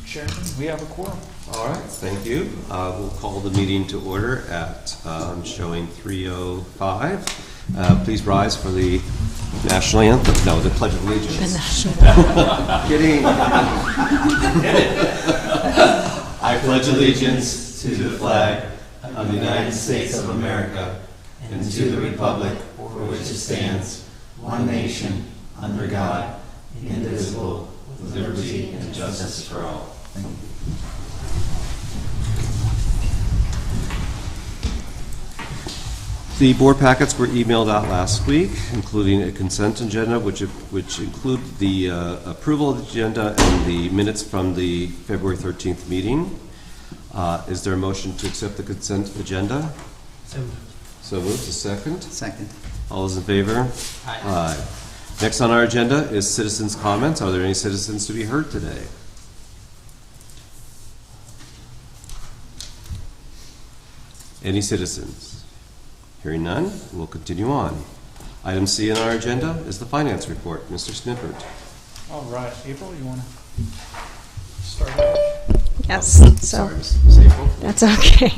Chairman, we have a quorum. All right, thank you. We'll call the meeting to order at showing 3:05. Please rise for the national anthem. No, the Pledge of Allegiance. The national Kidding. I pledge allegiance to the flag of the United States of America and to the republic for which it stands, one nation, under God, indivisible, with liberty and justice for all. Thank you. The board packets were emailed out last week, including a consent agenda, which include the approval of the agenda and the minutes from the February 13th meeting. Is there a motion to accept the consent agenda? So moved. A second? Second. All those in favor? Aye. Aye. Next on our agenda is citizens' comments. Are there any citizens to be heard today? Any citizens? Hearing none, we'll continue on. Item C on our agenda is the finance report. Mr. Snippert. All right, April, you want to start off? Yes, so Sorry, Ms. April. that's okay.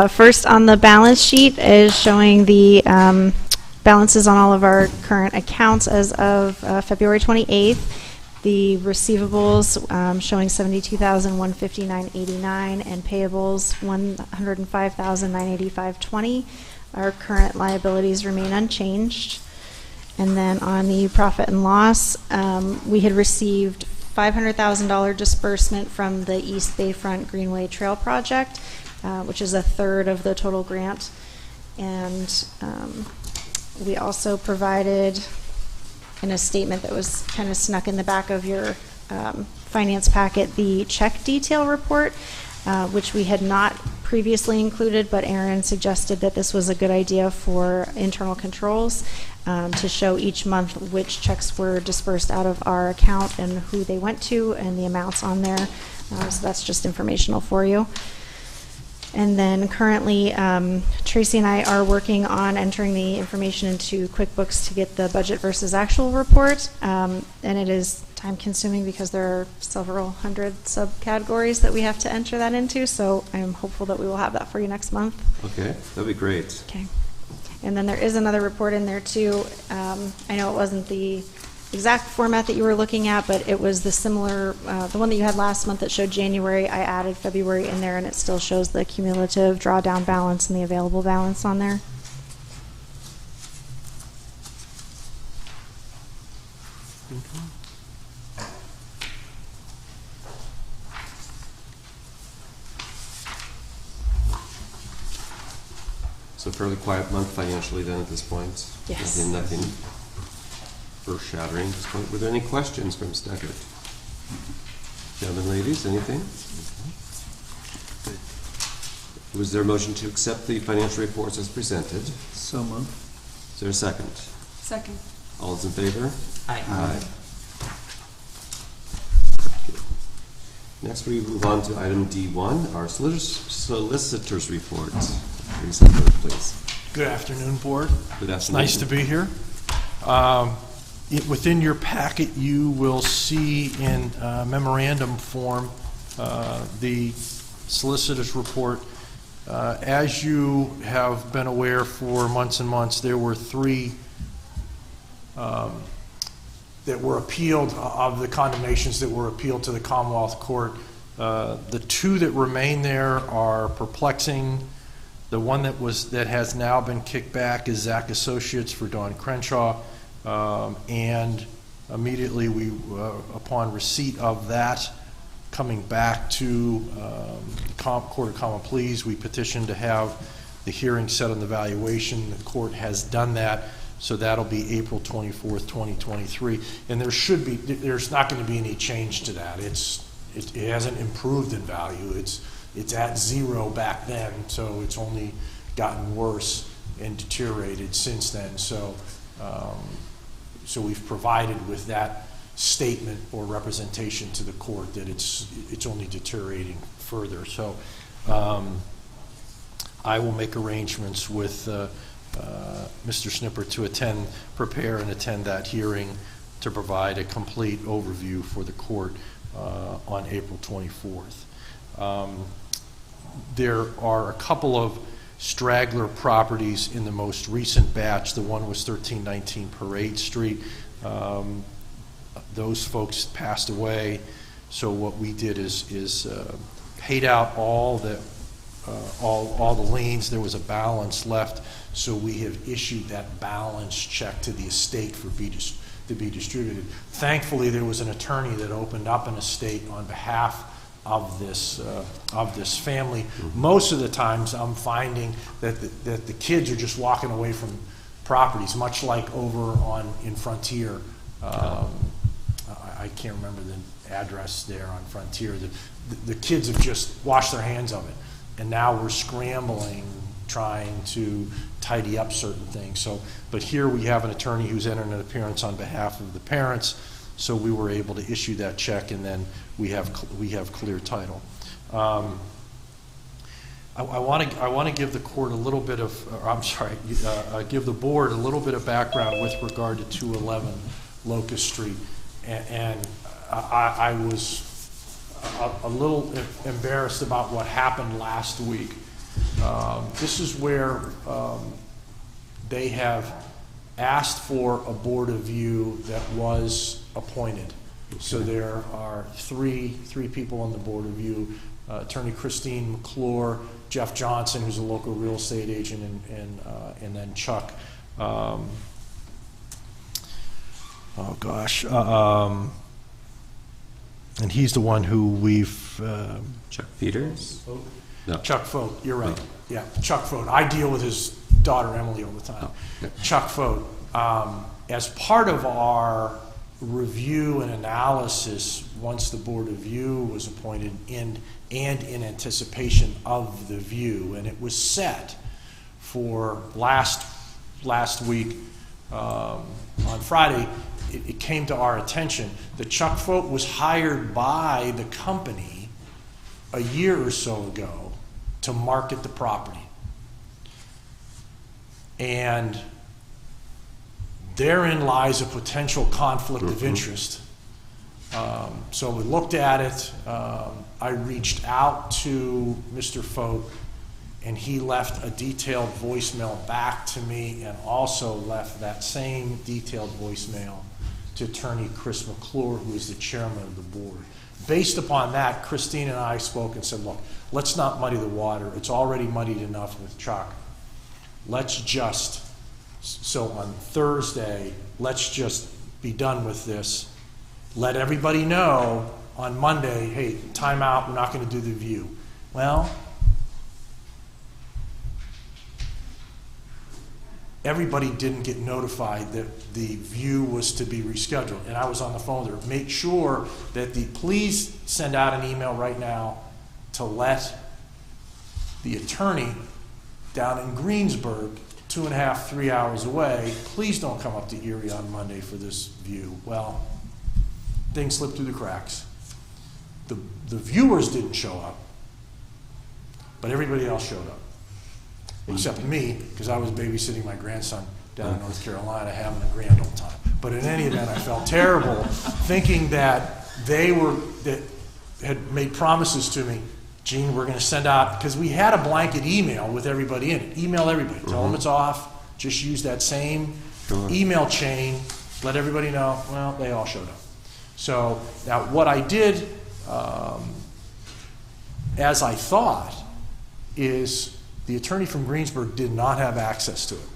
First on the balance sheet is showing the balances on all of our current accounts as of February 28th. The receivables showing $72,159.89 and payables $105,985.20. Our current liabilities remain unchanged. And then on the profit and loss, we had received $500,000 disbursement from the East Bayfront Greenway Trail Project, which is a third of the total grant. And we also provided in a statement that was kind of snuck in the back of your finance packet, the check detail report, which we had not previously included, but Aaron suggested that this was a good idea for internal controls to show each month which checks were dispersed out of our account and who they went to and the amounts on there. So that's just informational for you. And then currently, Tracy and I are working on entering the information into QuickBooks to get the budget versus actual report. And it is time consuming because there are several hundred subcategories that we have to enter that into. So I'm hopeful that we will have that for you next month. Okay, that'd be great. Okay. And then there is another report in there too. I know it wasn't the exact format that you were looking at, but it was the similar, the one that you had last month that showed January. I added February in there, and it still shows the cumulative drawdown balance and the available balance on there. So fairly quiet month financially then at this point? Yes. Nothing earth-shattering at this point. Were there any questions from Snippert? Gentlemen, ladies, anything? Okay. Was there a motion to accept the financial reports as presented? So moved. Is there a second? Second. All those in favor? Aye. Aye. Next, we move on to item D1, our solicitor's report. Please. Good afternoon, Board. Good afternoon. It's nice to be here. Within your packet, you will see in memorandum form the solicitor's report. As you have been aware for months and months, there were three that were appealed, of the condemnations that were appealed to the Commonwealth Court. The two that remain there are perplexing. The one that has now been kicked back is Zach Associates for Don Crenshaw, and immediately we, upon receipt of that, coming back to Court of Common Pleas, we petitioned to have the hearing set on the valuation. The court has done that, so that'll be April 24th, 2023, and there's not going to be any change to that. It hasn't improved in value. It's at zero back then, so it's only gotten worse and deteriorated since then. So, so we've provided with that statement or representation to the court that it's only deteriorating further. So, I will make arrangements with Mr. Snippert to prepare and attend that hearing to provide a complete overview for the court on April 24th. There are a couple of straggler properties in the most recent batch. The one was 1319 Parade Street. Those folks passed away, so what we did is paid out all the liens. There was a balance left, so we have issued that balance check to the estate to be distributed. Thankfully, there was an attorney that opened up an estate on behalf of this family. Mm-hmm. Most of the times, I'm finding that the kids are just walking away from properties, much like over in Frontier. I can't remember the address there on Frontier. The kids have just washed their hands of it, and now we're scrambling, trying to tidy up certain things. So, but here we have an attorney who's entered an appearance on behalf of the parents, so we were able to issue that check, and then we have clear title. I want to give the court a little bit of, give the board a little bit of background with regard to 211 Locust Street, and I was a little embarrassed about what happened last week. This is where they have asked for a board of view that was appointed. Okay. So there are three people on the board of view: Attorney Christine McClure, Jeff Johnson, who's a local real estate agent, and then Chuck. And he's the one who we've Chuck Peters? No. Chuck Fote, you're right. Yeah, Chuck Fote. I deal with his daughter Emily all the time. Okay. Chuck Fote. As part of our review and analysis, once the board of view was appointed, and in anticipation of the view, and it was set for last week on Friday, it came to our attention that Chuck Fote was hired by the company a year or so ago to market the property. And therein lies a potential conflict of interest. So we looked at it. I reached out to Mr. Fote, and he left a detailed voicemail back to me, and also left that same detailed voicemail to Attorney Chris McClure, who is the chairman of the board. Based upon that, Christine and I spoke and said, look, let's not muddy the water. It's already muddied enough with Chuck. Let's just, so on Thursday, let's just be done with this. Let everybody know on Monday, hey, time out, we're not going to do the view. Well, everybody didn't get notified that the view was to be rescheduled. And I was on the phone there. Make sure that please send out an email right now to let the attorney down in Greensburg, 2.5, 3 hours away, please don't come up to Erie on Monday for this view. Well, things slipped through the cracks. The viewers didn't show up, but everybody else showed up. Except me, because I was babysitting my grandson down in North Carolina, having a grand old time. But in any event, I felt terrible thinking that that had made promises to me. Gene, we're going to send out, because we had a blanket email with everybody in it. Email everybody. Tell them it's off. Just use that same email chain. Let everybody know. Well, they all showed up. So now what I did, as I thought, is the attorney from Greensburg did not have access to it.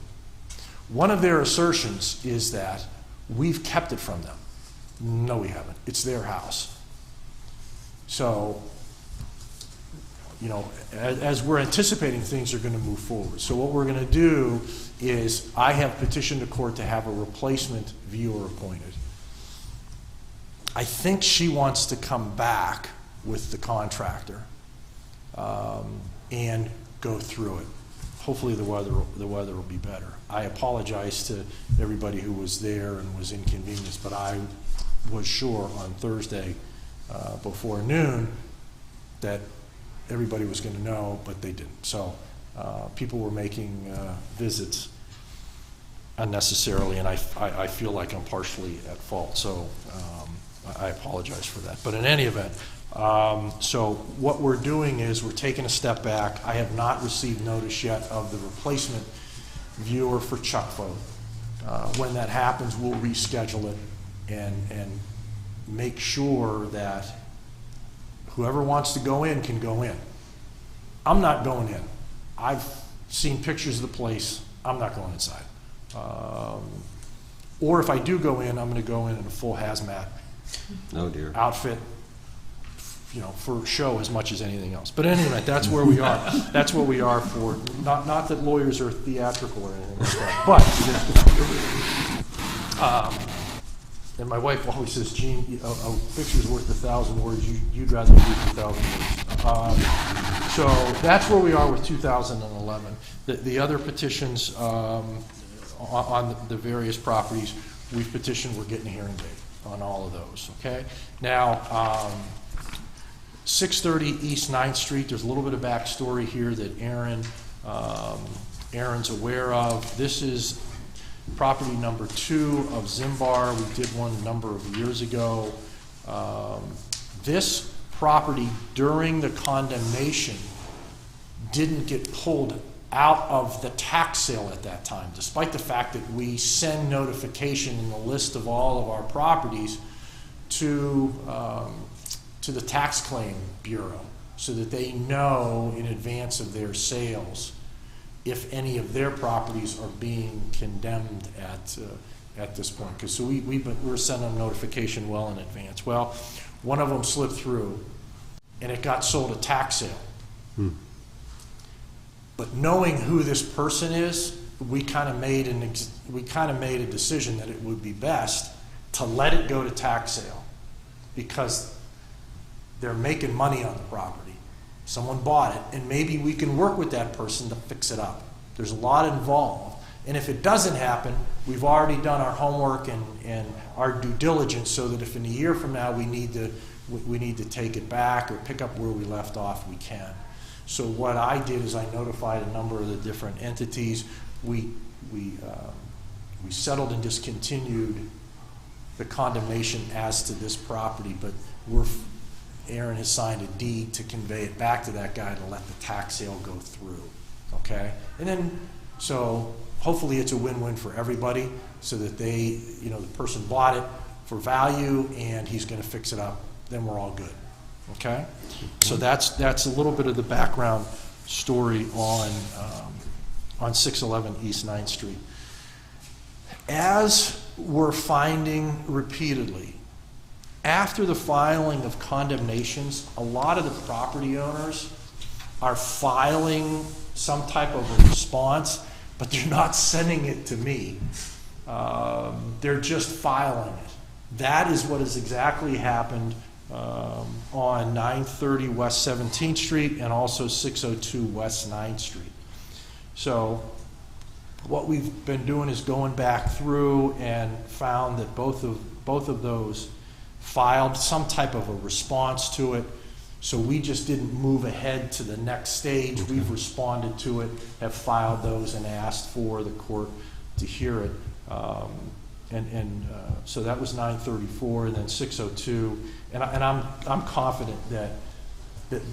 One of their assertions is that we've kept it from them. No, we haven't. It's their house. So, you know, as we're anticipating, things are going to move forward. So what we're going to do is I have petitioned the court to have a replacement viewer appointed. I think she wants to come back with the contractor and go through it. Hopefully the weather will be better. I apologize to everybody who was there and was inconvenienced, but I was sure on Thursday before noon that everybody was going to know, but they didn't. So people were making visits unnecessarily, and I feel like I'm partially at fault. So I apologize for that. But in any event, so what we're doing is we're taking a step back. I have not received notice yet of the replacement viewer for Chuck Vote. When that happens, we'll reschedule it and make sure that whoever wants to go in can go in. I'm not going in. I've seen pictures of the place. I'm not going inside. Or if I do go in, I'm going to go in a full hazmat Oh, dear. outfit, you know, for show as much as anything else. But anyway, that's where we are. That's what we are for. Not that lawyers are theatrical or anything like that, but and my wife always says, Gene, a picture's worth 1,000 words. You'd rather read 1,000 words. So that's where we are with 2011. The other petitions on the various properties, we've petitioned. We're getting a hearing date on all of those. Okay. Now, 630 East 9th Street. There's a little bit of backstory here that Aaron's aware of. This is property number 2 of Zimbar. We did one a number of years ago. This property during the condemnation didn't get pulled out of the tax sale at that time, despite the fact that we send notification in the list of all of our properties to the tax claim bureau so that they know in advance of their sales if any of their properties are being condemned at this point. Because so we're sending them notification well in advance. Well, one of them slipped through, and it got sold at tax sale. But knowing who this person is, we kind of made a decision that it would be best to let it go to tax sale because they're making money on the property. Someone bought it, and maybe we can work with that person to fix it up. There's a lot involved. And if it doesn't happen, we've already done our homework and our due diligence so that if in a year from now we need to take it back or pick up where we left off, we can. So what I did is I notified a number of the different entities. We settled and discontinued the condemnation as to this property, but Aaron has signed a deed to convey it back to that guy to let the tax sale go through, okay? And then, so hopefully it's a win-win for everybody so that the person bought it for value and he's gonna fix it up, then we're all good, okay? So that's a little bit of the background story on 611 East 9th Street. As we're finding repeatedly, after the filing of condemnations, a lot of the property owners are filing some type of a response, but they're not sending it to me. They're just filing it. That is what has exactly happened on 930 West 17th Street and also 602 West 9th Street. So what we've been doing is going back through and found that both of those filed some type of a response to it. So we just didn't move ahead to the next stage. Okay. We've responded to it, have filed those and asked for the court to hear it. So that was 934 and then 602. And I'm confident that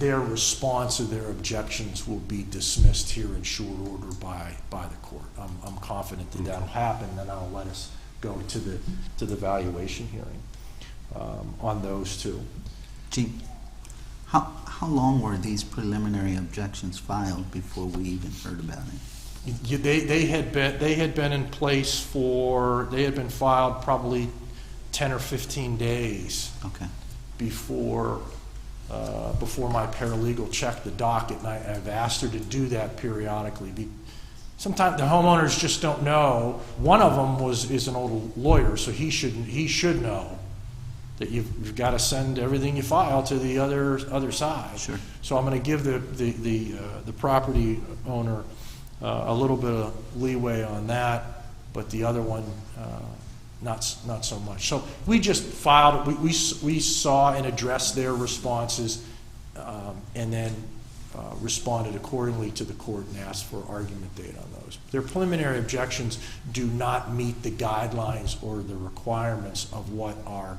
their response or their objections will be dismissed here in short order by the court. I'm confident that that'll happen, and that'll let us go to the valuation hearing on those two. Gene, how long were these preliminary objections filed before we even heard about it? They had been in place they had been filed probably 10 or 15 days. Okay. Before my paralegal checked the docket, and I've asked her to do that periodically. Sometimes the homeowners just don't know. One of them is an old lawyer, so he should know that you've got to send everything you file to the other side. Sure. So I'm going to give the property owner a little bit of leeway on that, but the other one not so much. So we just filed. We saw and addressed their responses, and then responded accordingly to the court and asked for argument date on those. Their preliminary objections do not meet the guidelines or the requirements of what our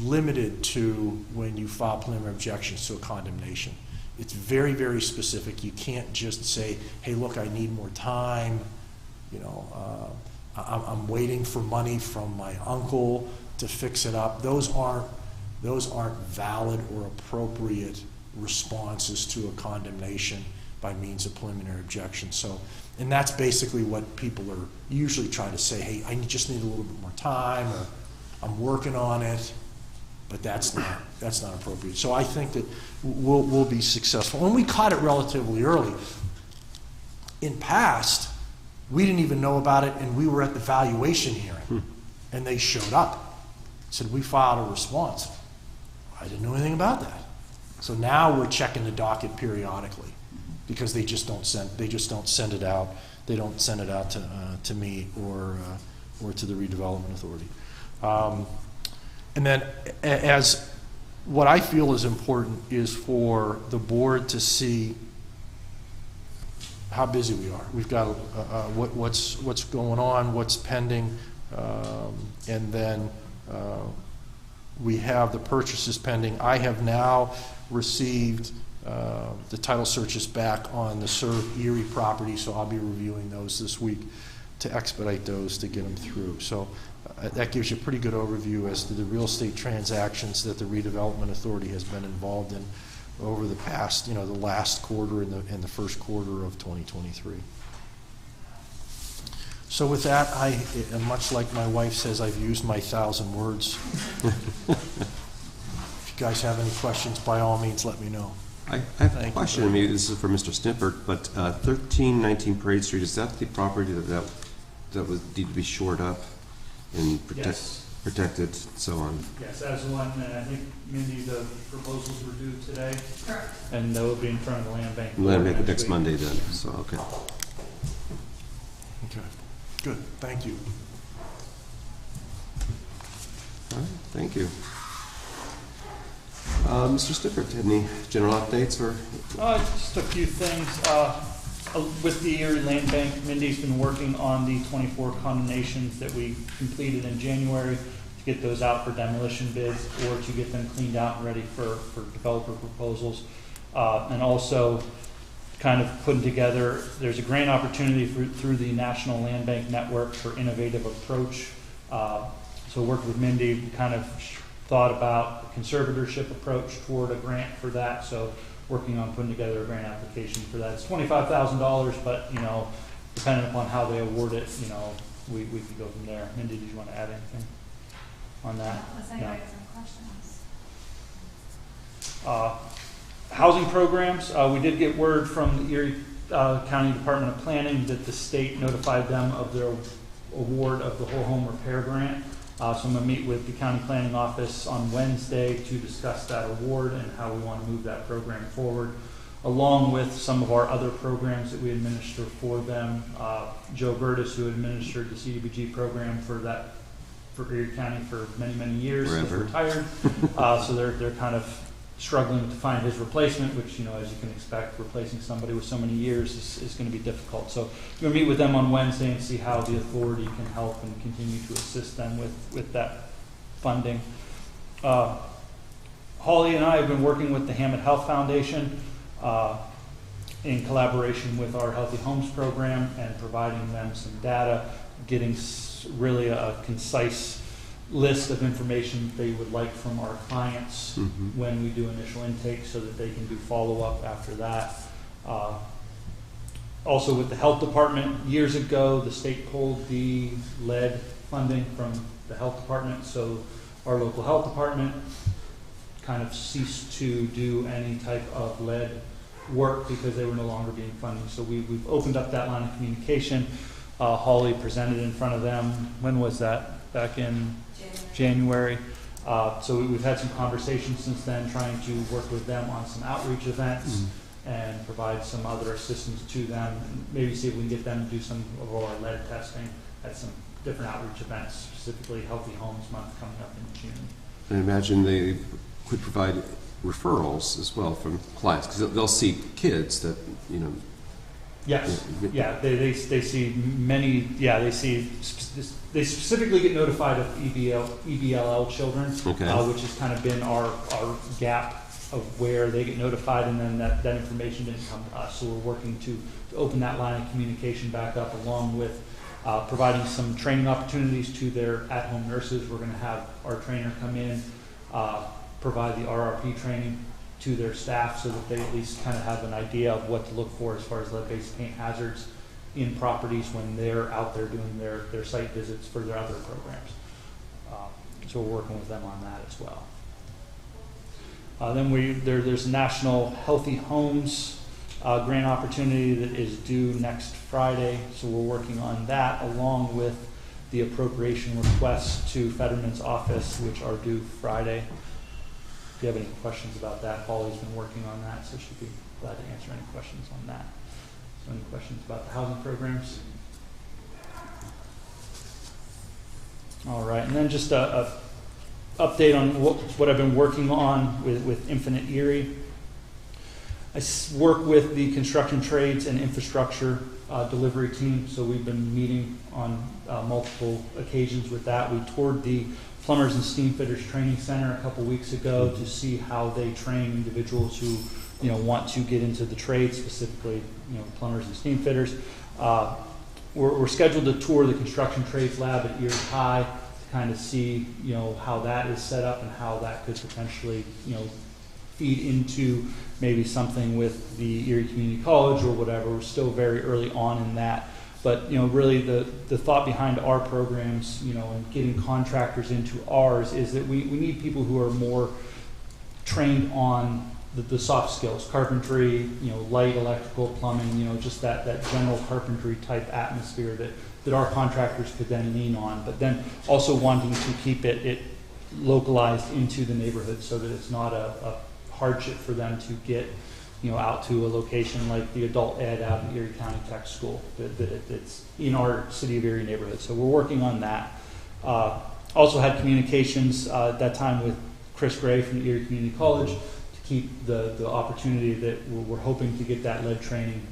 limited to when you file preliminary objections to a condemnation. It's very, very specific. You can't just say, hey, look, I need more time. You know, I'm waiting for money from my uncle to fix it up. Those aren't valid or appropriate responses to a condemnation by means of preliminary objection. So, and that's basically what people are usually trying to say, hey, I just need a little bit more time, or I'm working on it, but that's not appropriate. So I think that we'll be successful. And we caught it relatively early. In past, we didn't even know about it, and we were at the valuation hearing, and they showed up, said, we filed a response. I didn't know anything about that. So now we're checking the docket periodically, because they just don't send it out. They don't send it out to me or to the Redevelopment Authority. And then, as what I feel is important is for the board to see how busy we are. We've got what's going on, what's pending, and then we have the purchases pending. I have now received the title searches back on the Serve Erie property, so I'll be reviewing those this week to expedite those to get them through. So that gives you a pretty good overview as to the real estate transactions that the Redevelopment Authority has been involved in over the past, the last quarter and the first quarter of 2023. So with that, much like my wife says, I've used my 1,000 words. If you guys have any questions, by all means, let me know. I have a question. Maybe this is for Mr. Snippert, but 1319 Parade Street, is that the property that would need to be shored up and protected, so on? Yes, that's the one, and I think, Mindy, the proposals were due today. Correct. And they'll be in front of the land bank. Land bank next week. Monday then, so, okay. Okay, good, thank you. All right, thank you. Mr. Stippert, any general updates or? Just a few things. With the Erie Land Bank, Mindy's been working on the 24 condemnations that we completed in January to get those out for demolition bids or to get them cleaned out and ready for developer proposals. And also kind of putting together, there's a grant opportunity through the National Land Bank Network for Innovative Approach. So worked with Mindy, kind of thought about a conservatorship approach toward a grant for that. So working on putting together a grant application for that. It's $25,000, but depending upon how they award it, we could go from there. Mindy, did you want to add anything on that? Unless anybody has any questions. Housing programs. We did get word from the Erie County Department of Planning that the state notified them of their award of the whole home repair grant. So I'm going to meet with the county planning office on Wednesday to discuss that award and how we want to move that program forward, along with some of our other programs that we administer for them. Joe Burtis, who administered the CDBG program for Erie County for many, many years, is retired. So they're kind of struggling to find his replacement, which, as you can expect, replacing somebody with so many years is going to be difficult. So we're going to meet with them on Wednesday and see how the authority can help and continue to assist them with that funding. Holly and I have been working with the Hammett Health Foundation in collaboration with our Healthy Homes program and providing them some data, getting really a concise list of information they would like from our clients when we do initial intake so that they can do follow-up after that. Also with the health department, years ago the state pulled the lead funding from the health department, so our local health department kind of ceased to do any type of lead work because they were no longer being funded. So we've opened up that line of communication. Holly presented in front of them. When was that? Back in January. So we've had some conversations since then, trying to work with them on some outreach events and provide some other assistance to them, and maybe see if we can get them to do some of our lead testing at some different outreach events, specifically Healthy Homes Month coming up in June. I imagine they could provide referrals as well from clients, because they'll see kids that Yes, Yeah. yeah, they see many, yeah, they specifically get notified of EBLL children, Okay. which has kind of been our gap of where they get notified, and then that information didn't come to us. So we're working to open that line of communication back up, along with providing some training opportunities to their at-home nurses. We're going to have our trainer come in, provide the RRP training to their staff so that they at least kind of have an idea of what to look for as far as lead-based paint hazards in properties when they're out there doing their site visits for their other programs. So we're working with them on that as well. Then there's a National Healthy Homes grant opportunity that is due next Friday, so we're working on that along with the appropriation requests to Fetterman's office, which are due Friday. If you have any questions about that, Holly's been working on that, so she'll be glad to answer any questions on that. So any questions about the housing programs? All right, and then just a update on what I've been working on with Infinite Erie. I work with the construction trades and infrastructure delivery team, so we've been meeting on multiple occasions with that. We toured the Plumbers and Steam Fitters Training Center a couple weeks ago to see how they train individuals who want to get into the trade, specifically plumbers and steam fitters. We're scheduled to tour the construction trades lab at Erie High to kind of see how that is set up and how that could potentially feed into maybe something with the Erie Community College or whatever. We're still very early on in that. But really the thought behind our programs, and getting contractors into ours is that we need people who are more trained on the soft skills, carpentry, light electrical, plumbing, just that general carpentry type atmosphere that our contractors could then lean on, but then also wanting to keep it localized into the neighborhood so that it's not a hardship for them to get out to a location like the adult ed out in Erie County Tech School, it's in our City of Erie neighborhood. So we're working on that. Also had communications at that time with Chris Gray from the Erie Community College to keep the opportunity that we're hoping to get that lead training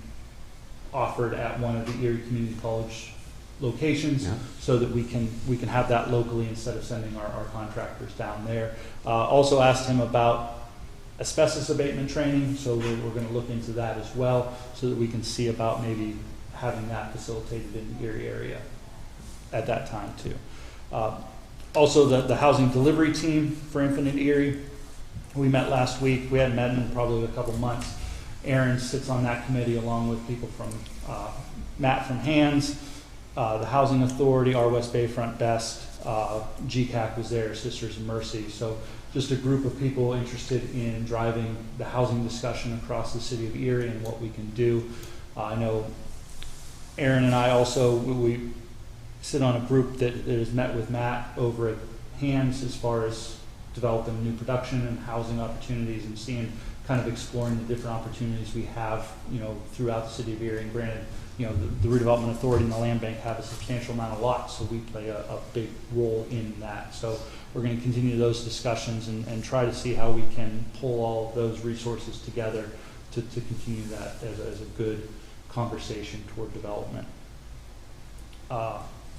offered at one of the Erie Community College locations, so that we can have that locally instead of sending our contractors down there. Also asked him about asbestos abatement training, so we're going to look into that as well, so that we can see about maybe having that facilitated in the Erie area at that time too. Also the housing delivery team for Infinite Erie, we met last week. We hadn't met in probably a couple months. Aaron sits on that committee along with people from Matt from Hands, the Housing Authority, our West Bayfront Best, GCAC was there, Sisters of Mercy. So just a group of people interested in driving the housing discussion across the City of Erie and what we can do. I know Aaron and I also, we sit on a group that has met with Matt over at Hands as far as developing new production and housing opportunities and seeing, kind of exploring the different opportunities we have, throughout the City of Erie. And granted, the Redevelopment Authority and the Land Bank have a substantial amount of lots, so we play a big role in that. So we're going to continue those discussions and try to see how we can pull all of those resources together to continue that as a good conversation toward development.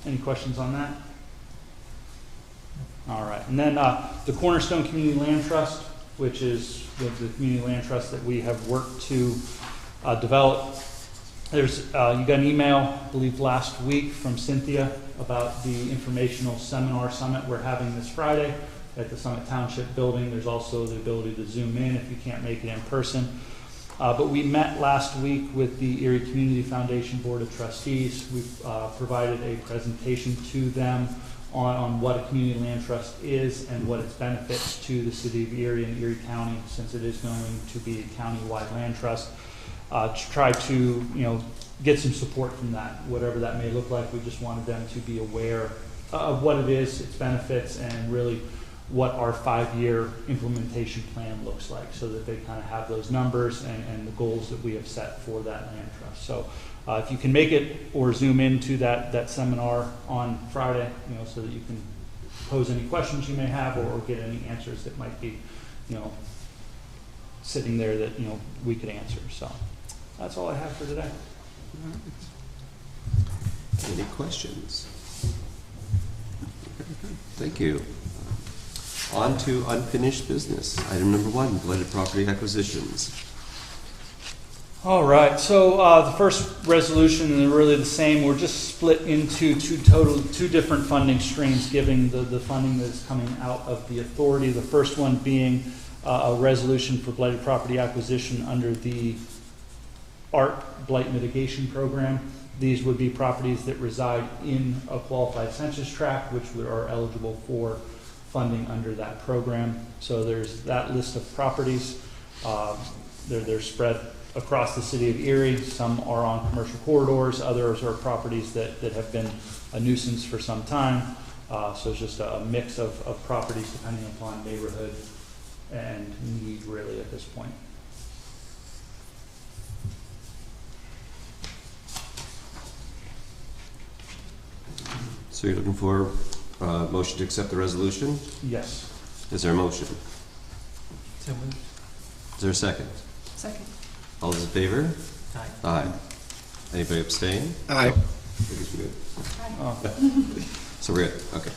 Any questions on that? All right. And then the Cornerstone Community Land Trust, which is the community land trust that we have worked to develop. There's you got an email, I believe last week, from Cynthia about the informational seminar summit we're having this Friday at the Summit Township building. There's also the ability to Zoom in if you can't make it in person. But we met last week with the Erie Community Foundation Board of Trustees. We've provided a presentation to them on what a community land trust is and what its benefits to the City of Erie and Erie County, since it is going to be a county-wide land trust. To try to get some support from that, whatever that may look like. We just wanted them to be aware of what it is, its benefits, and really what our 5-year implementation plan looks like, so that they kind of have those numbers and the goals that we have set for that land trust. So if you can make it or Zoom into that seminar on Friday, so that you can pose any questions you may have or get any answers that might be, sitting there that we could answer. So that's all I have for today. Any questions? Thank you. On to unfinished business. Item number 1, blighted property acquisitions. All right, so the first resolution, and they're really the same. We're just split into two different funding streams, giving the funding that is coming out of the authority. The first one being a resolution for blighted property acquisition under the ART Blight Mitigation Program. These would be properties that reside in a qualified census tract, which are eligible for funding under that program. So there's that list of properties. They're spread across the city of Erie. Some are on commercial corridors. Others are properties that have been a nuisance for some time. So it's just a mix of properties depending upon neighborhood and need really at this point. So you're looking for a motion to accept the resolution? Yes. Is there a motion? So moved. Is there a second? Second. All those in favor? Aye. Aye. Anybody abstain? Aye. I guess we're good. Oh. So we're good, okay.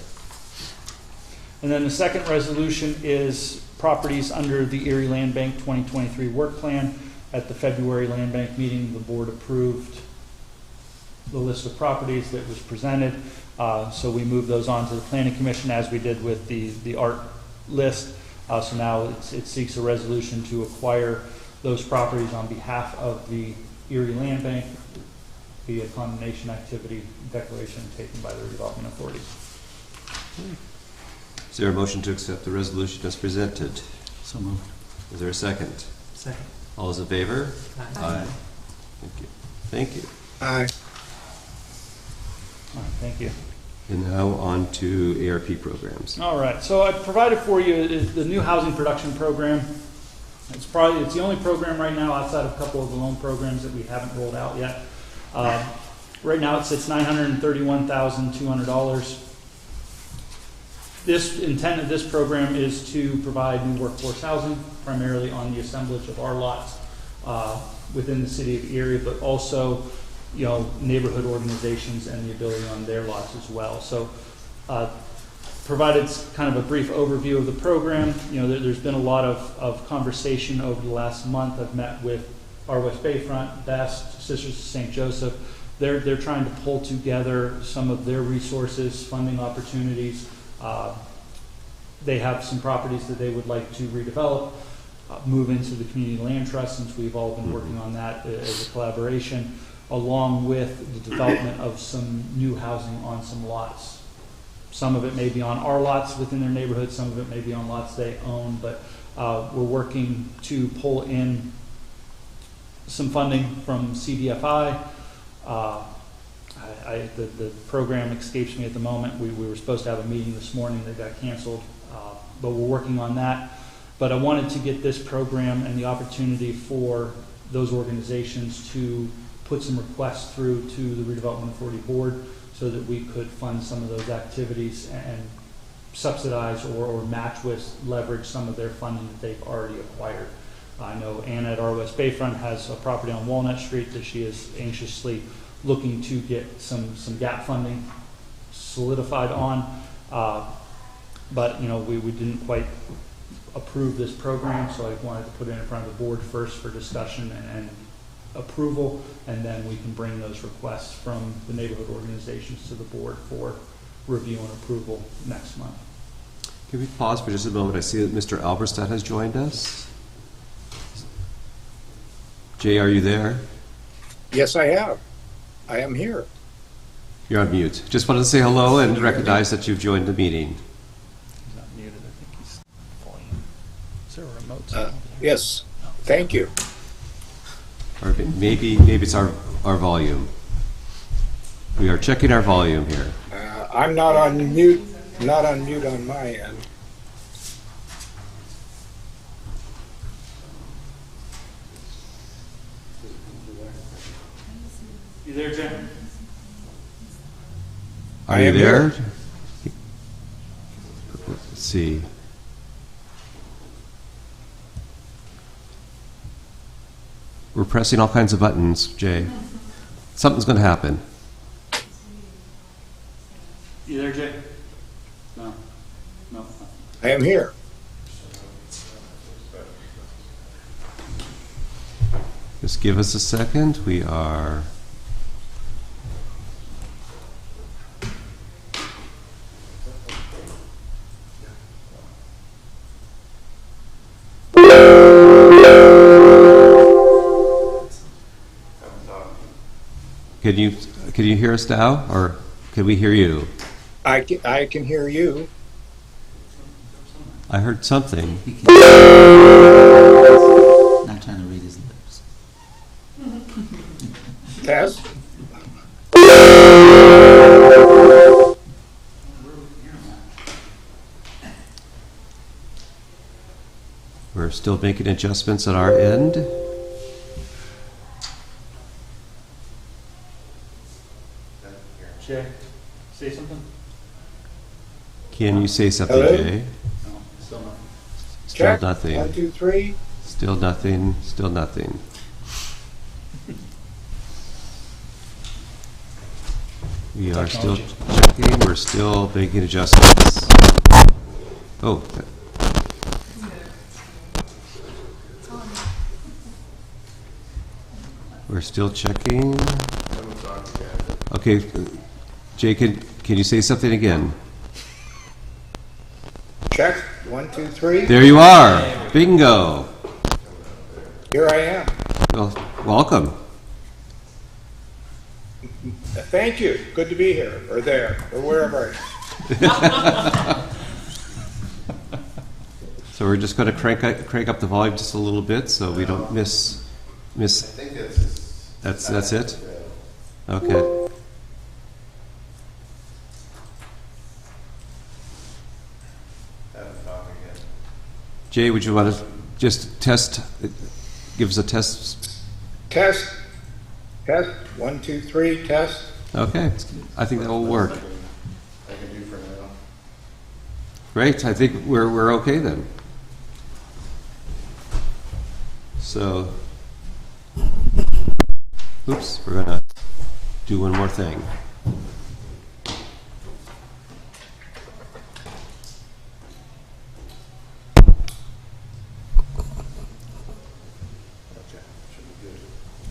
And then the second resolution is properties under the Erie Land Bank 2023 work plan. At the February Land Bank meeting, the board approved the list of properties that was presented. So we moved those on to the Planning Commission as we did with the ART list. So now it seeks a resolution to acquire those properties on behalf of the Erie Land Bank via condemnation activity declaration taken by the Redevelopment Authority. Is there a motion to accept the resolution as presented? So moved. Is there a second? Second. All those in favor? Aye. Thank you. Thank you. Aye. All right, thank you. And now on to ARP programs. All right, so I provided for you the new housing production program. It's the only program right now outside of a couple of the loan programs that we haven't rolled out yet. Right now it sits $931,200. This intent of this program is to provide new workforce housing, primarily on the assemblage of our lots within the city of Erie, but also, neighborhood organizations and the ability on their lots as well. So, provided kind of a brief overview of the program. There's been a lot of conversation over the last month. I've met with our West Bayfront, Best, Sisters of St. Joseph. They're trying to pull together some of their resources, funding opportunities. They have some properties that they would like to redevelop, move into the community land trust, since we've all been working on that as a collaboration, along with the development of some new housing on some lots. Some of it may be on our lots within their neighborhood, some of it may be on lots they own, but we're working to pull in some funding from CDFI. The program escapes me at the moment. We were supposed to have a meeting this morning that got canceled, but we're working on that. But I wanted to get this program and the opportunity for those organizations to put some requests through to the Redevelopment Authority Board so that we could fund some of those activities and subsidize or match with, leverage some of their funding that they've already acquired. I know Anna at our West Bayfront has a property on Walnut Street that she is anxiously looking to get some gap funding solidified on. But we didn't quite approve this program, so I wanted to put it in front of the board first for discussion and approval, and then we can bring those requests from the neighborhood organizations to the board for review and approval next month. Can we pause for just a moment? I see that Mr. Alberstadt has joined us. Jay, are you there? Yes, I have. I am here. You're on mute. Just wanted to say hello and recognize that you've joined the meeting. He's not muted. I think he's volume. Is there a remote? Yes, thank you. Or maybe it's our volume. We are checking our volume here. I'm not on mute on my end. You there, Jim? Are I you am there? here. Let's see. We're pressing all kinds of buttons, Jay. Something's going to happen. You there, Jay? No. No. I am here. Just give us a second. We are... Can you hear us now, or can we hear you? I can hear you. I heard something. He can- Not trying to read his lips. Test. We're still making adjustments at our end. Jay, say something? Can you say something, Hello? Jay? No, still not. Still Check. nothing. 1, 2, 3. Still nothing. Still nothing. We are still checking. We're still making adjustments. Oh. We're still checking. Okay, Jay, can you say something again? Check. 1, 2, 3. There you are. Bingo. Here I am. Well, welcome. Thank you. Good to be here, or there, or wherever. So we're just going to crank up the volume just a little bit so we don't miss. I think That's it. Okay. Jay, would you want to just test? Give us a test. Test. Test. 1, 2, 3. Test. Okay, I think that will work. I can do for now. Great. I think we're okay then. So, oops, we're gonna do one more thing.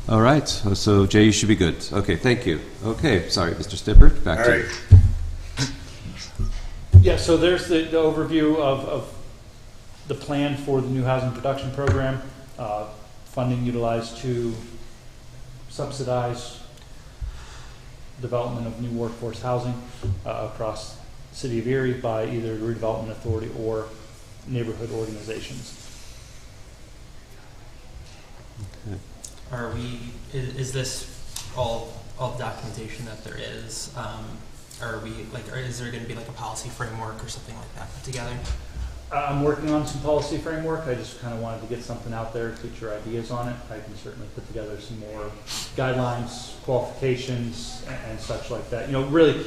All right. So Jay, you should be good. Okay. Thank you. Okay. Sorry, Mr. Stippert. Back All to right. you. Yeah, so there's the overview of the plan for the new housing production program. Funding utilized to subsidize development of new workforce housing across the city of Erie by either the Redevelopment Authority or neighborhood organizations. Is this all documentation that there is? Is there going to be like a policy framework or something like that put together? I'm working on some policy framework. I just kind of wanted to get something out there, get your ideas on it. I can certainly put together some more guidelines, qualifications, and such like that. You know, really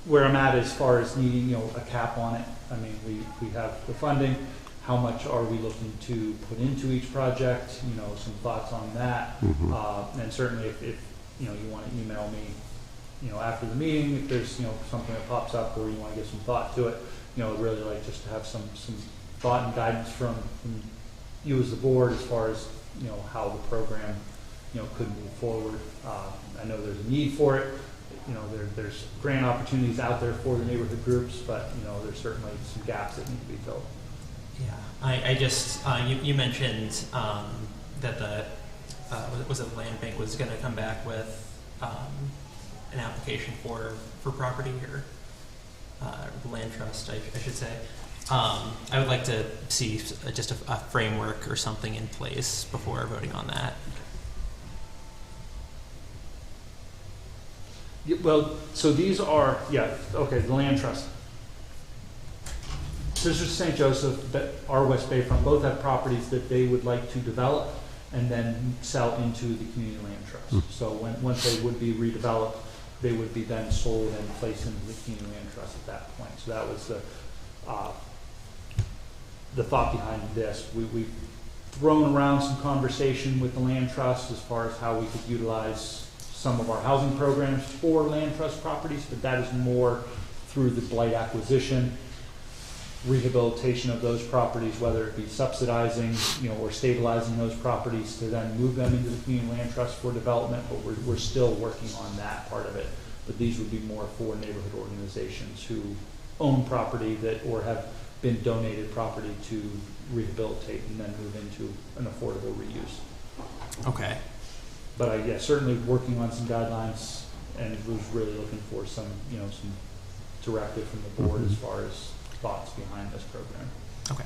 where I'm at as far as needing, you know, a cap on it. I mean, we have the funding. How much are we looking to put into each project? You know, some thoughts on that. Mhm. And certainly if you know, you want to email me, you know, after the meeting, if there's, you know, something that pops up or you want to give some thought to it, you know, I'd really like just to have some thought and guidance from you as the board as far as, you know, how the program, you know, could move forward. I know there's a need for it. You know, there's grant opportunities out there for the neighborhood groups, but, you know, there's certainly some gaps that need to be filled. Yeah, I just you mentioned that the was it the land bank was going to come back with an application for property or the land trust, I should say. I would like to see just a framework or something in place before voting on that. Yeah, well, so these are, yeah, okay, the land trust. Sisters of St. Joseph, our West Bayfront, both have properties that they would like to develop and then sell into the community land trust. So once they would be redeveloped, they would be then sold and placed into the community land trust at that point. So that was the thought behind this. We thrown around some conversation with the land trust as far as how we could utilize some of our housing programs for land trust properties, but that is more through the blight acquisition, rehabilitation of those properties, whether it be subsidizing, or stabilizing those properties to then move them into the community land trust for development, but we're still working on that part of it. But these would be more for neighborhood organizations who own property or have been donated property to rehabilitate and then move into an affordable reuse. Okay. But certainly working on some guidelines, and was really looking for some directive from the board as far as thoughts behind this program. Okay.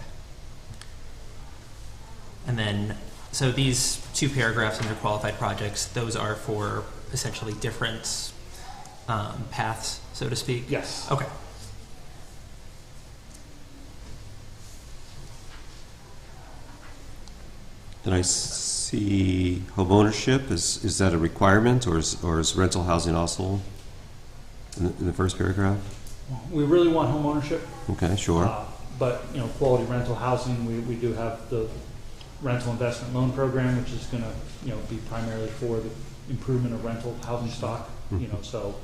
And then, so these 2 paragraphs under qualified projects, those are for essentially different paths, so to speak? Yes. Okay. Did I see homeownership? Is that a requirement, or is rental housing also in the first paragraph? We really want home ownership. Okay, sure. But, quality rental housing, we do have the rental investment loan program, which is going to, be primarily for the improvement of rental housing stock, so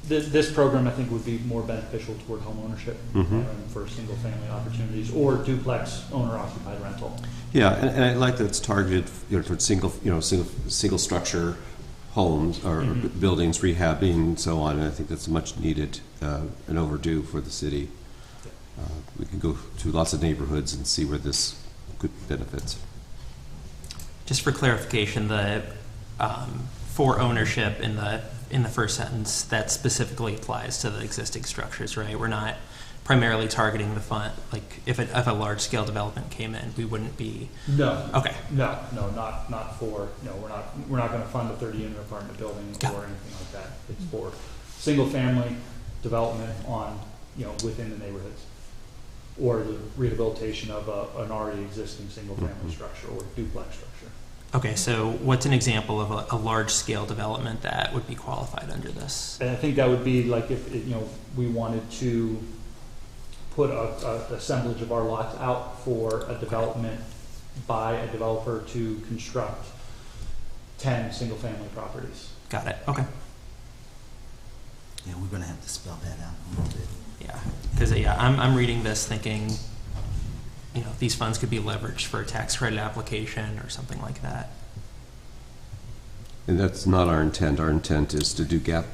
this program, I think, would be more beneficial toward home ownership for single family opportunities or duplex owner occupied rental. Yeah, and I like that it's targeted, towards single structure homes or buildings, rehabbing, and so on. And I think that's much needed and overdue for the city. We can go to lots of neighborhoods and see where this could benefit. Just for clarification, the for ownership in the first sentence, that specifically applies to the existing structures, right? We're not primarily targeting the fund. Like if a large scale development came in, we wouldn't be. No. Okay. No, not for. No, we're not going to fund a 30-unit apartment building or anything like that. It's for single family development on within the neighborhoods, or the rehabilitation of an already existing single family structure or duplex structure. Okay, so what's an example of a large-scale development that would be qualified under this? And I think that would be like if we wanted to put a assemblage of our lots out for a development by a developer to construct 10 single-family properties. Got it. Okay. Yeah, we're going to have to spell that out a little bit. Yeah, because I'm reading this thinking, these funds could be leveraged for a tax credit application or something like that. And that's not our intent. Our intent is to do gap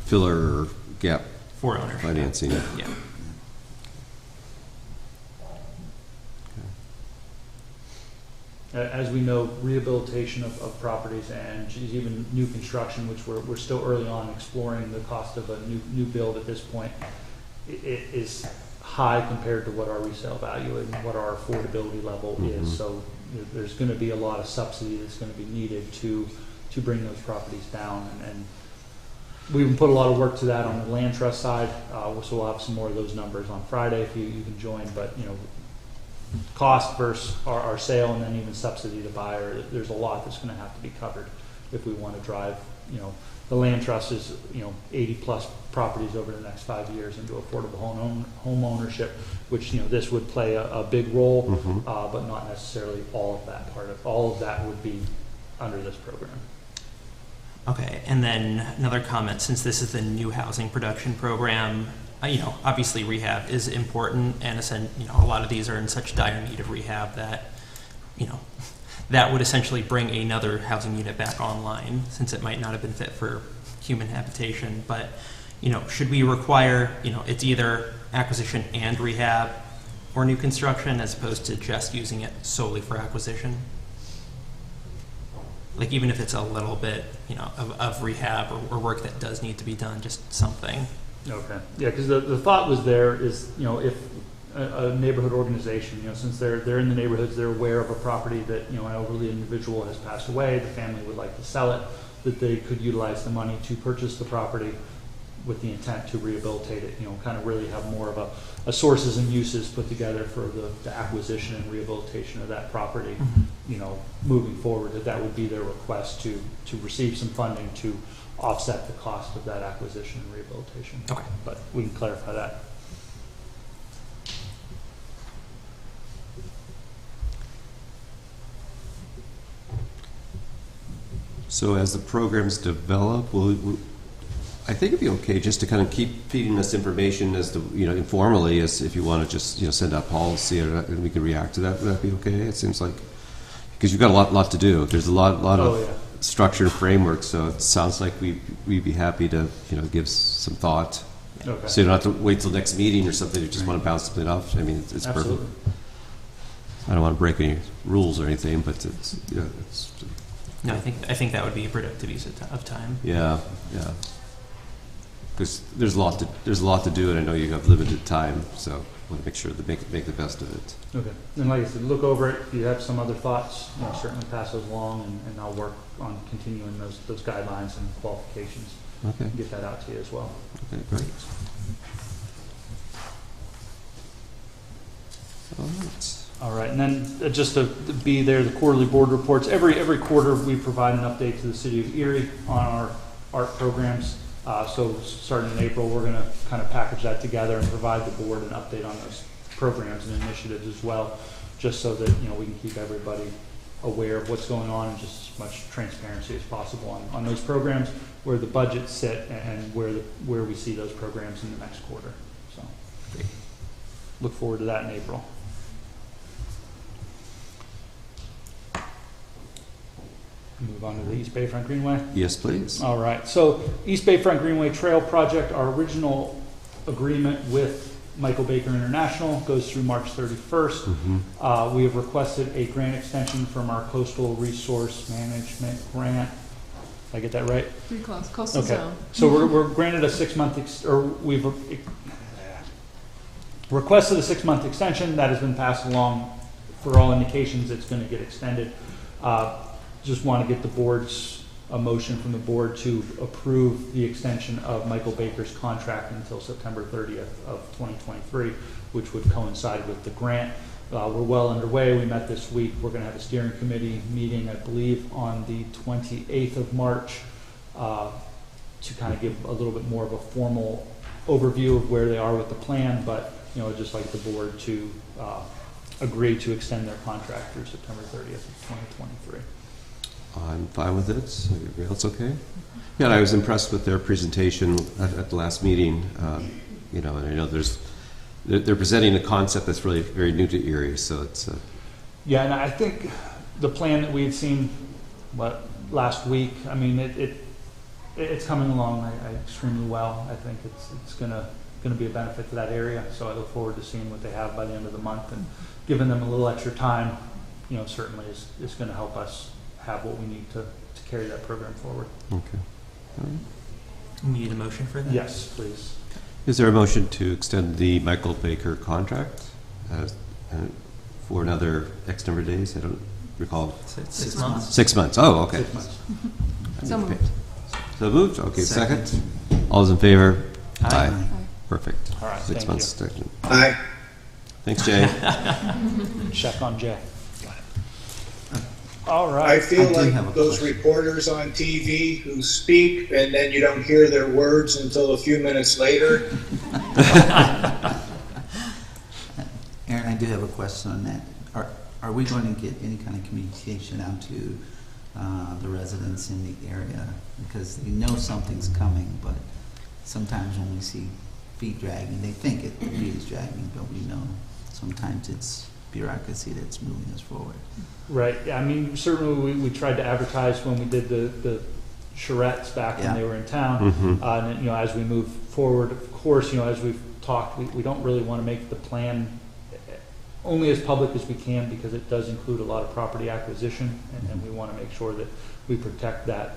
filler or gap For ownership. financing. Yeah. As we know, rehabilitation of properties and even new construction, which we're still early on exploring the cost of a new build at this point, it is high compared to what our resale value and what our affordability level is. So there's going to be a lot of subsidy that's going to be needed to bring those properties down. And we even put a lot of work to that on the land trust side. So we'll have some more of those numbers on Friday if you can join. But cost versus our sale, and then even subsidy to buyer, there's a lot that's going to have to be covered if we want to drive, the land trust is, 80 plus properties over the next 5 years into affordable home ownership, which, this would play a big role, but not necessarily all of that all of that would be under this program. Okay, and then another comment, since this is the new housing production program, obviously rehab is important, and a lot of these are in such dire need of rehab that, that would essentially bring another housing unit back online, since it might not have been fit for human habitation. But, should we require, it's either acquisition and rehab or new construction, as opposed to just using it solely for acquisition? Like even if it's a little bit, of rehab or work that does need to be done, just something. Okay. Yeah, because the thought was there is, if a neighborhood organization, since they're in the neighborhoods, they're aware of a property that, an elderly individual has passed away, the family would like to sell it, that they could utilize the money to purchase the property with the intent to rehabilitate it, kind of really have more of a sources and uses put together for the acquisition and rehabilitation of that property, moving forward, that would be their request to receive some funding to offset the cost of that acquisition and rehabilitation. Okay. But we can clarify that. So as the programs develop, I think it'd be okay just to kind of keep feeding us information as to, informally, as if you want to just, send out policy and we can react to that. Would that be okay? It seems like, because you've got a lot to do. There's a lot of structure and framework, so it sounds like we'd be happy to, give some thought. Okay. So you don't have to wait till next meeting or something. You just want to bounce something off. I mean, it's Absolutely. perfect. I don't want to break any rules or anything, but it's, it's. No, I think that would be a productive use of time. Yeah. Because there's a lot to do, and I know you have limited time, so I want to make sure to make the best of it. Okay. And like I said, look over it. If you have some other thoughts, certainly pass those along, and I'll work on continuing those guidelines and qualifications. Okay. And get that out to you as well. Okay, great. All right. All right, and then just to be there, the quarterly board reports. Every quarter, we provide an update to the city of Erie on our art programs. So starting in April, we're going to kind of package that together and provide the board an update on those programs and initiatives as well, just so that we can keep everybody aware of what's going on and just as much transparency as possible on those programs, where the budgets sit, and where we see those programs in the next quarter. So look forward to that in April. Move on to the East Bayfront Greenway. Yes, please. All right. So East Bayfront Greenway Trail Project, our original agreement with Michael Baker International goes through March 31st. Mm-hmm. We have requested a grant extension from our Coastal Resource Management grant. Did I get that right? Pretty close. Coastal Okay. Zone. So we're granted a 6-month, we've requested a 6-month extension that has been passed along. For all indications, it's going to get extended. Just want to get a motion from the board to approve the extension of Michael Baker's contract until September 30th of 2023, which would coincide with the grant. We're well underway. We met this week. We're going to have a steering committee meeting, I believe, on the 28th of March to kind of give a little bit more of a formal overview of where they are with the plan, but I'd just like the board to agree to extend their contract through September 30th of 2023. I'm fine with it. So everybody else okay? Yeah, and I was impressed with their presentation at the last meeting. And I know they're presenting a concept that's really very new to Erie, so it's. Yeah, and I think the plan that we had seen last week. I mean, it's coming along extremely well. I think it's gonna be a benefit to that area. So I look forward to seeing what they have by the end of the month, and giving them a little extra time. Certainly is going to help us have what we need to carry that program forward. Okay. All right. You need a motion for that? Yes, please. Is there a motion to extend the Michael Baker contract for another X number of days? I don't recall. 6 months. 6 months. Oh, okay. 6 months. So moved. So moved. Okay, second. Second. All those in favor? Aye. Perfect. All right, 6 thank months. Extension. Aye. Thanks, Jay. Check on Jay. All I right. feel I do like have a those question. reporters on TV who speak and then you don't hear their words until a few minutes later. Aaron, I do have a question on that. Are we going to get any kind of communication out to the residents in the area? Because they know something's coming, but sometimes when we see feet dragging, they think the feet is dragging, but we know sometimes it's bureaucracy that's moving us forward. Right. Yeah, I mean, certainly we tried to advertise when we did the charrettes back when they were in town. Mm-hmm. And as we move forward, of course, as we've talked, we don't really want to make the plan only as public as we can, because it does include a lot of property acquisition, and we want to make sure that we protect that,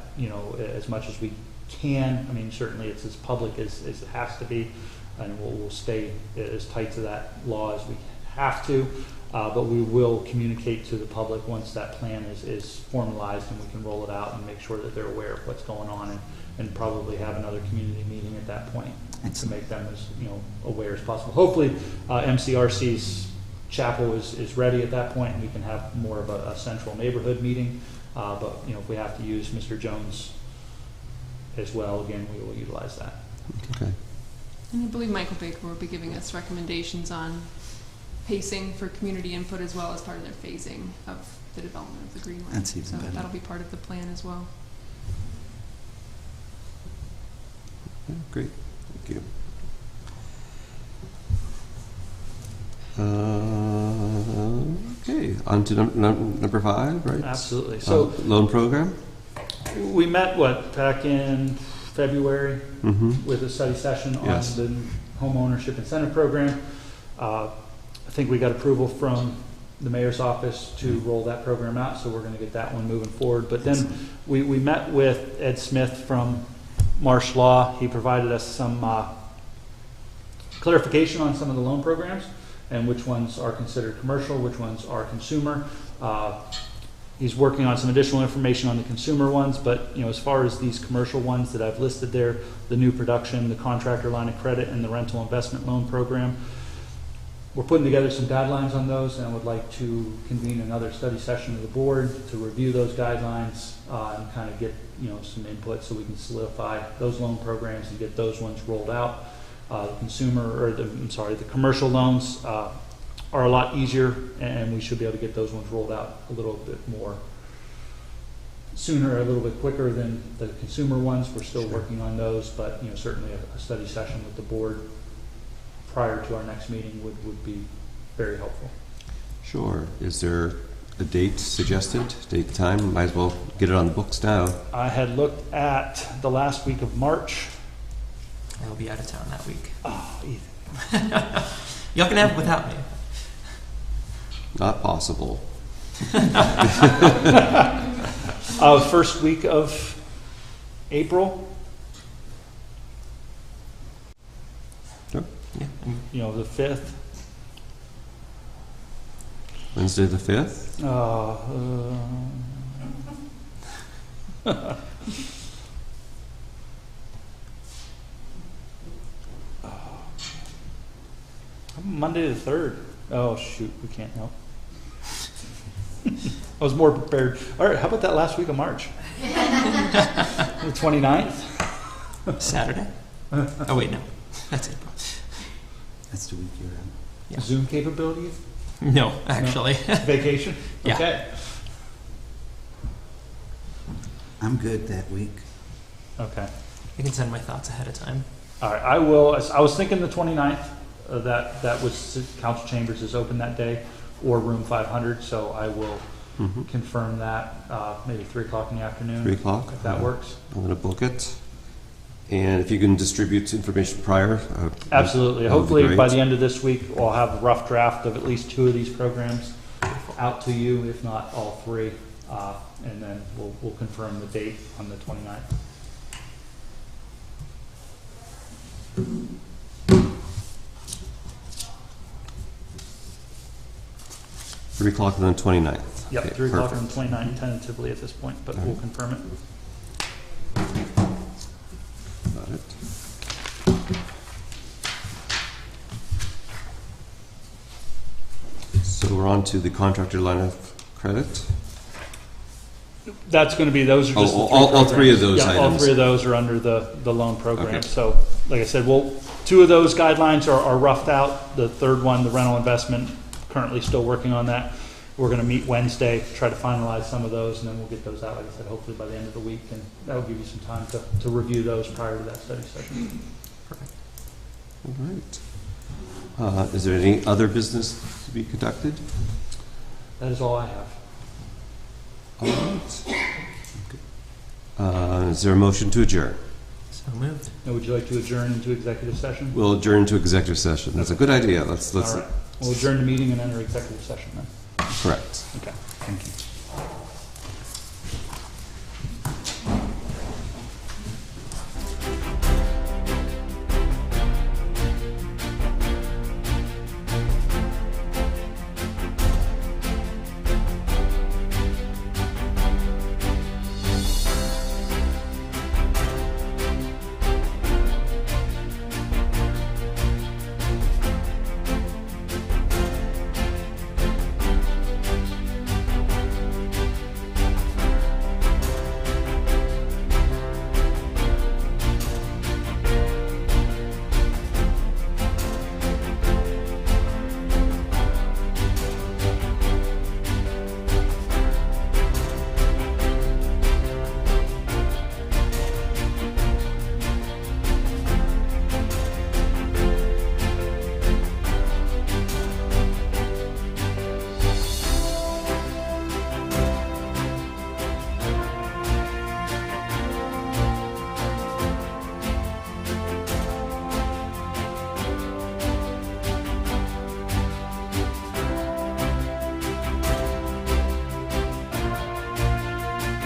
as much as we can. I mean, certainly it's as public as it has to be, and we'll stay as tight to that law as we have to. But we will communicate to the public once that plan is formalized, and we can roll it out and make sure that they're aware of what's going on, and probably have another community meeting at that point to make them as aware as possible. Hopefully, MCRC's chapel is ready at that point, and we can have more of a central neighborhood meeting. But if we have to use Mr. Jones as well, again, we will utilize that. Okay. And I believe Michael Baker will be giving us recommendations on pacing for community input, as well as part of their phasing of the development of the Greenway. That's even so better. that'll be part of the plan as well. Yeah, great, thank you. Okay, on to number 5, right? Absolutely. So loan program? we met, back in February Mm-hmm. with a study session on Yes. the home ownership incentive program. I think we got approval from the mayor's office to roll that program out, so we're going to get that one moving forward. But then we met with Ed Smith from Marsh Law. He provided us some clarification on some of the loan programs and which ones are considered commercial, which ones are consumer. He's working on some additional information on the consumer ones, but as far as these commercial ones that I've listed there, the new production, the contractor line of credit, and the rental investment loan program, we're putting together some guidelines on those, and I would like to convene another study session of the board to review those guidelines and kind of get some input so we can solidify those loan programs and get those ones rolled out. The commercial loans are a lot easier, and we should be able to get those ones rolled out a little bit more sooner, a little bit quicker than the consumer ones. We're still working on those, but certainly a study session with the board prior to our next meeting would be very helpful. Sure. Is there a date suggested? Date, time? Might as well get it on the books now. I had looked at the last week of March. I'll be out of town that week. Oh, Ethan. Y'all can have it without me. Not possible. First week of April, Sure. Yeah. The 5th. Wednesday the 5th? Monday the 3rd. Oh, shoot, we can't help. I was more prepared. All right, how about that last week of March? The 29th? Saturday? Oh, wait, no. That's April. That's the week you're in. Yeah. Zoom capability? No, actually. Vacation? Yeah. Okay. I'm good that week. Okay. I can send my thoughts ahead of time. All right, I will. I was thinking the 29th. That was council chambers is open that day, or room 500. So I will confirm that maybe 3 o'clock in the afternoon. 3 o'clock? If that works. I'm going to book it. And if you can distribute information prior. Absolutely. that would be Hopefully great. by the end of this week, we'll have a rough draft of at least 2 of these programs out to you, if not all 3. And then we'll confirm the date on the 29th. Three o'clock on the 29th. Yep, Okay, 3 o'clock on perfect. the 29th tentatively at this point, but we'll confirm it. Got it. So we're on to the contractor line of credit. That's going to be, those are just the 3 all 3 of those programs. Yeah, all items. 3 of those are under the loan program. Okay. So, like I said, 2 of those guidelines are roughed out. The third one, the rental investment, currently still working on that. We're going to meet Wednesday, try to finalize some of those, and then we'll get those out, like I said, hopefully by the end of the week. And that will give you some time to review those prior to that study session. Perfect. All right. Is there any other business to be conducted? That is all I have. All right. Okay. Is there a motion to adjourn? So moved. Now, would you like to adjourn into executive session? We'll adjourn to executive session. That's a good idea. Let's All right. We'll adjourn the meeting and enter executive session then. correct. Okay. Thank you.